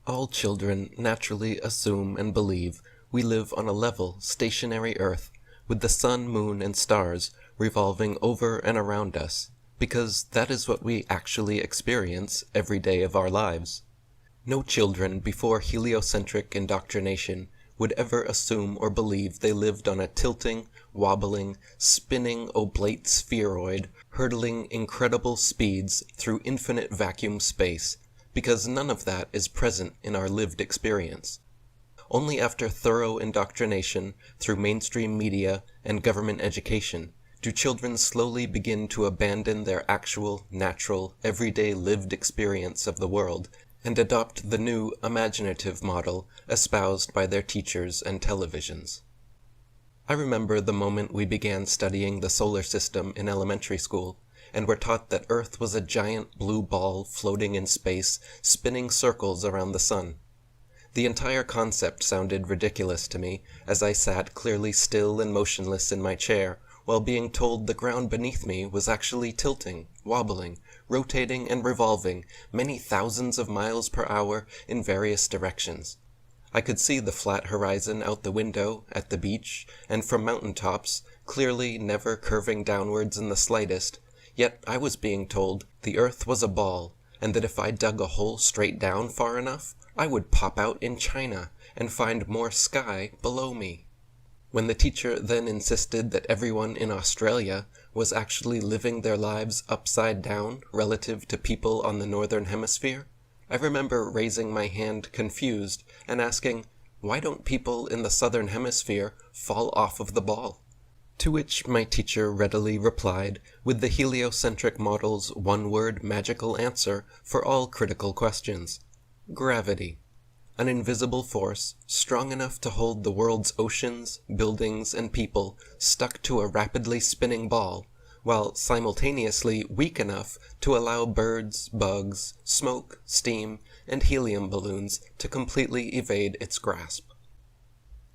All children naturally assume and believe we live on a level, stationary Earth, with the sun, moon, and stars revolving over and around us, because that is what we actually experience every day of our lives. No children before heliocentric indoctrination would ever assume or believe they lived on a tilting, wobbling, spinning oblate spheroid hurtling incredible speeds through infinite vacuum space, because none of that is present in our lived experience. Only after thorough indoctrination through mainstream media and government education do children slowly begin to abandon their actual, natural, everyday lived experience of the world and adopt the new imaginative model espoused by their teachers and televisions. I remember the moment we began studying the solar system in elementary school, and were taught that Earth was a giant blue ball floating in space, spinning circles around the sun. The entire concept sounded ridiculous to me as I sat clearly still and motionless in my chair, while being told the ground beneath me was actually tilting, wobbling, rotating and revolving many thousands of miles per hour in various directions. I could see the flat horizon out the window, at the beach, and from mountain tops, clearly never curving downwards in the slightest, yet I was being told the Earth was a ball, and that if I dug a hole straight down far enough, I would pop out in China and find more sky below me. When the teacher then insisted that everyone in Australia was actually living their lives upside down relative to people on the northern hemisphere, I remember raising my hand confused and asking, why don't people in the southern hemisphere fall off of the ball? To which my teacher readily replied with the heliocentric model's one-word magical answer for all critical questions: gravity. An invisible force, strong enough to hold the world's oceans, buildings, and people stuck to a rapidly spinning ball, while simultaneously weak enough to allow birds, bugs, smoke, steam, and helium balloons to completely evade its grasp.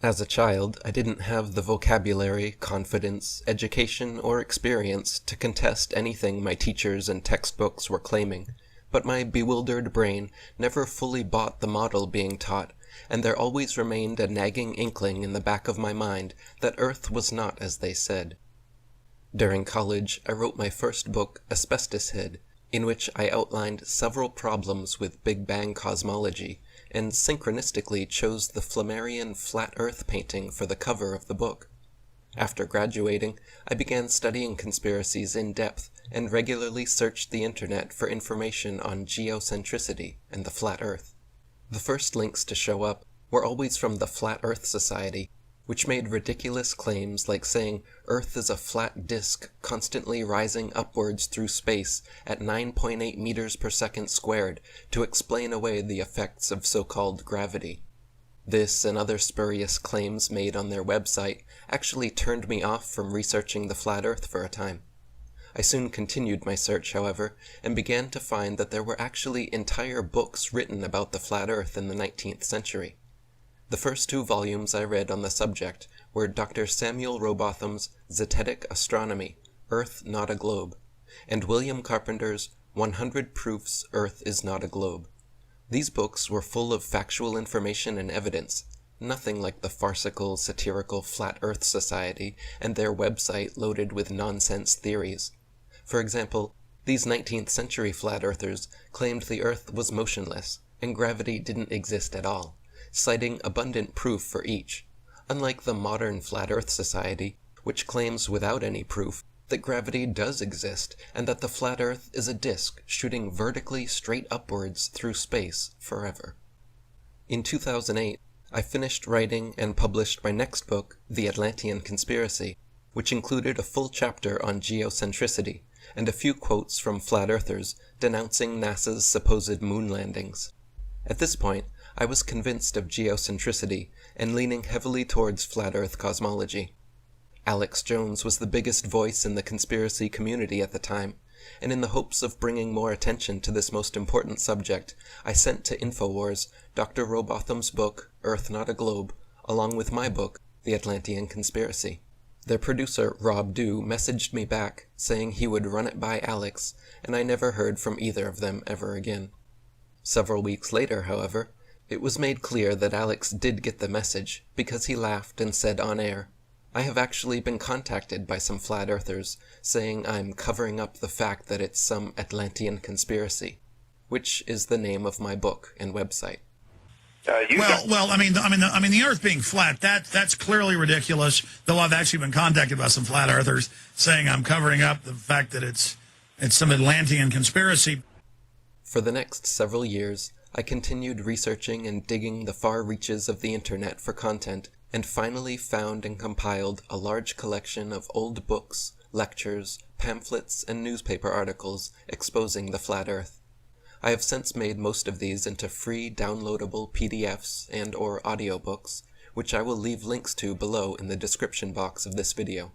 As a child, I didn't have the vocabulary, confidence, education, or experience to contest anything my teachers and textbooks were claiming, but my bewildered brain never fully bought the model being taught, and there always remained a nagging inkling in the back of my mind that Earth was not as they said. During college, I wrote my first book, Asbestos Head, in which I outlined several problems with Big Bang cosmology, and synchronistically chose the Flammarion flat Earth painting for the cover of the book. After graduating, I began studying conspiracies in depth and regularly searched the internet for information on geocentricity and the flat Earth. The first links to show up were always from the Flat Earth Society, which made ridiculous claims like saying Earth is a flat disk constantly rising upwards through space at 9.8 meters per second squared to explain away the effects of so-called gravity. This and other spurious claims made on their website actually turned me off from researching the flat Earth for a time. I soon continued my search, however, and began to find that there were actually entire books written about the flat Earth in the 19th century. The first 2 volumes I read on the subject were Dr. Samuel Rowbotham's Zetetic Astronomy, Earth Not a Globe, and William Carpenter's 100 Proofs Earth is Not a Globe. These books were full of factual information and evidence, nothing like the farcical, satirical Flat Earth Society and their website loaded with nonsense theories. For example, these 19th century flat earthers claimed the Earth was motionless and gravity didn't exist at all, citing abundant proof for each, unlike the modern Flat Earth Society, which claims without any proof that gravity does exist and that the flat Earth is a disk shooting vertically straight upwards through space forever. In 2008, I finished writing and published my next book, The Atlantean Conspiracy, which included a full chapter on geocentricity and a few quotes from flat earthers denouncing NASA's supposed moon landings. At this point, I was convinced of geocentricity and leaning heavily towards flat Earth cosmology. Alex Jones was the biggest voice in the conspiracy community at the time, and in the hopes of bringing more attention to this most important subject, I sent to InfoWars Dr. Rowbotham's book, Earth Not a Globe, along with my book, The Atlantean Conspiracy. Their producer, Rob Dew, messaged me back, saying he would run it by Alex, and I never heard from either of them ever again. Several weeks later, however, It was made clear that Alex did get the message because he laughed and said on air, "I have actually been contacted by some flat earthers saying I'm covering up the fact that it's some Atlantean conspiracy," which is the name of my book and website. The Earth being flat, that's clearly ridiculous. Though I've actually been contacted by some flat earthers saying I'm covering up the fact that it's some Atlantean conspiracy. For the next several years, I continued researching and digging the far reaches of the internet for content, and finally found and compiled a large collection of old books, lectures, pamphlets, and newspaper articles exposing the flat Earth. I have since made most of these into free downloadable PDFs and or audiobooks, which I will leave links to below in the description box of this video.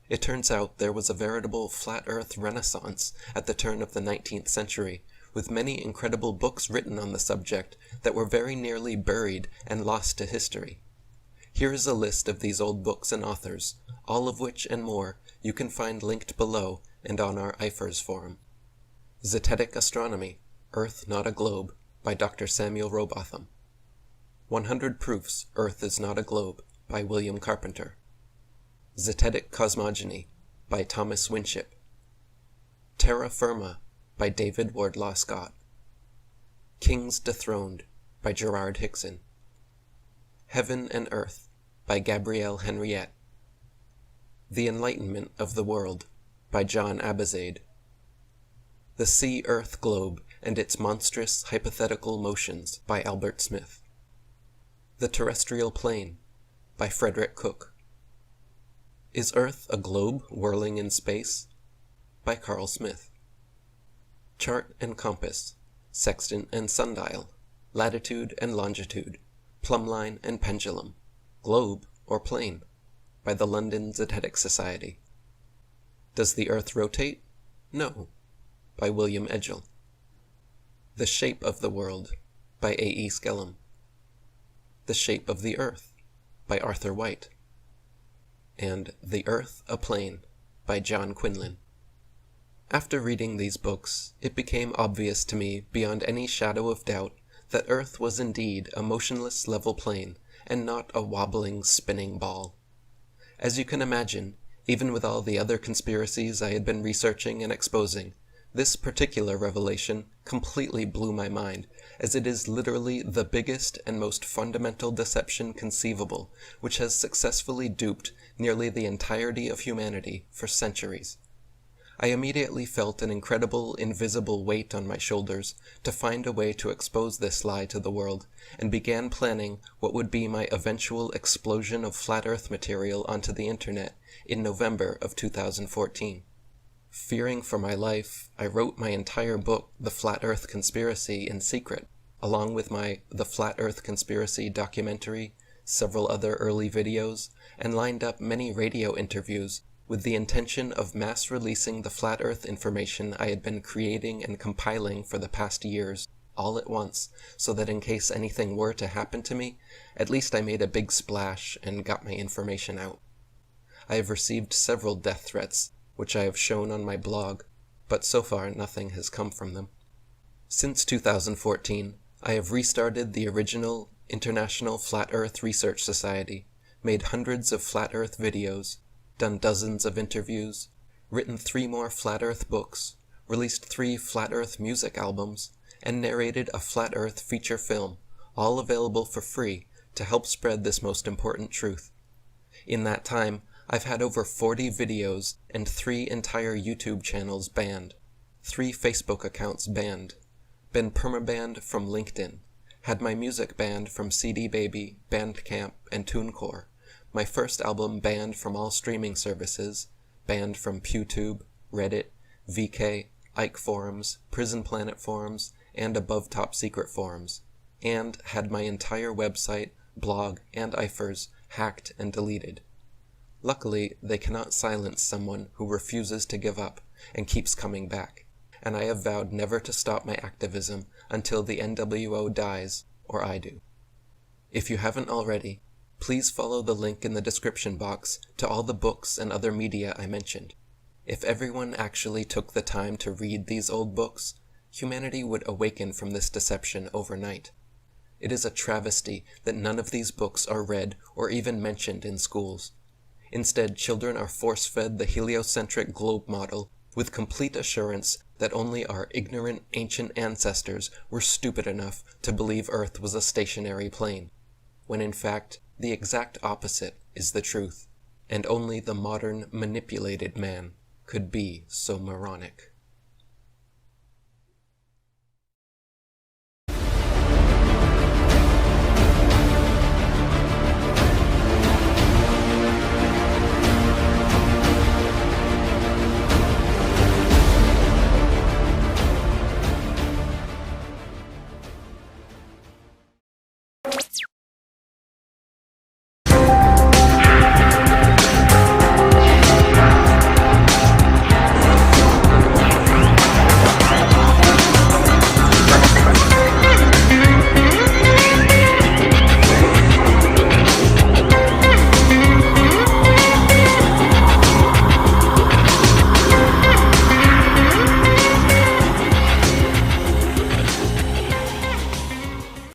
It turns out there was a veritable flat Earth renaissance at the turn of the 19th century, with many incredible books written on the subject that were very nearly buried and lost to history. Here is a list of these old books and authors, all of which and more you can find linked below and on our IFERS forum. Zetetic Astronomy, Earth Not a Globe, by Dr. Samuel Robotham. 100 Proofs Earth is Not a Globe, by William Carpenter. Zetetic Cosmogony, by Thomas Winship. Terra Firma, by David Wardlaw Scott. Kings Dethroned, by Gerard Hickson. Heaven and Earth, by Gabrielle Henriette. The Enlightenment of the World, by John Abizaid. The Sea-Earth Globe and Its Monstrous Hypothetical Motions, by Albert Smith. The Terrestrial Plane, by Frederick Cook. Is Earth a Globe Whirling in Space? By Carl Smith. Chart and Compass, Sextant and Sundial, Latitude and Longitude, Plumbline and Pendulum, Globe or Plane, by the London Zetetic Society. Does the Earth rotate? No, by William Edgell. The Shape of the World, by A. E. Skellum. The Shape of the Earth, by Arthur White. And The Earth a Plane, by John Quinlan. After reading these books, it became obvious to me beyond any shadow of doubt that Earth was indeed a motionless level plane and not a wobbling, spinning ball. As you can imagine, even with all the other conspiracies I had been researching and exposing, this particular revelation completely blew my mind, as it is literally the biggest and most fundamental deception conceivable, which has successfully duped nearly the entirety of humanity for centuries. I immediately felt an incredible, invisible weight on my shoulders to find a way to expose this lie to the world, and began planning what would be my eventual explosion of flat Earth material onto the internet in November of 2014. Fearing for my life, I wrote my entire book, The Flat Earth Conspiracy, in secret, along with my The Flat Earth Conspiracy documentary, several other early videos, and lined up many radio interviews with the intention of mass releasing the flat Earth information I had been creating and compiling for the past years, all at once, so that in case anything were to happen to me, at least I made a big splash and got my information out. I have received several death threats, which I have shown on my blog, but so far nothing has come from them. Since 2014, I have restarted the original International Flat Earth Research Society, made hundreds of flat Earth videos, done dozens of interviews, written 3 more Flat Earth books, released 3 Flat Earth music albums, and narrated a Flat Earth feature film, all available for free to help spread this most important truth. In that time, I've had over 40 videos and 3 entire YouTube channels banned, 3 Facebook accounts banned, been permabanned from LinkedIn, had my music banned from CD Baby, Bandcamp, and TuneCore, my first album banned from all streaming services, banned from PewTube, Reddit, VK, Ike forums, Prison Planet forums, and Above Top Secret forums, and had my entire website, blog, and IFERS hacked and deleted. Luckily, they cannot silence someone who refuses to give up and keeps coming back, and I have vowed never to stop my activism until the NWO dies, or I do. If you haven't already, please follow the link in the description box to all the books and other media I mentioned. If everyone actually took the time to read these old books, humanity would awaken from this deception overnight. It is a travesty that none of these books are read or even mentioned in schools. Instead, children are force-fed the heliocentric globe model with complete assurance that only our ignorant ancient ancestors were stupid enough to believe Earth was a stationary plane, when in fact the exact opposite is the truth, and only the modern manipulated man could be so moronic.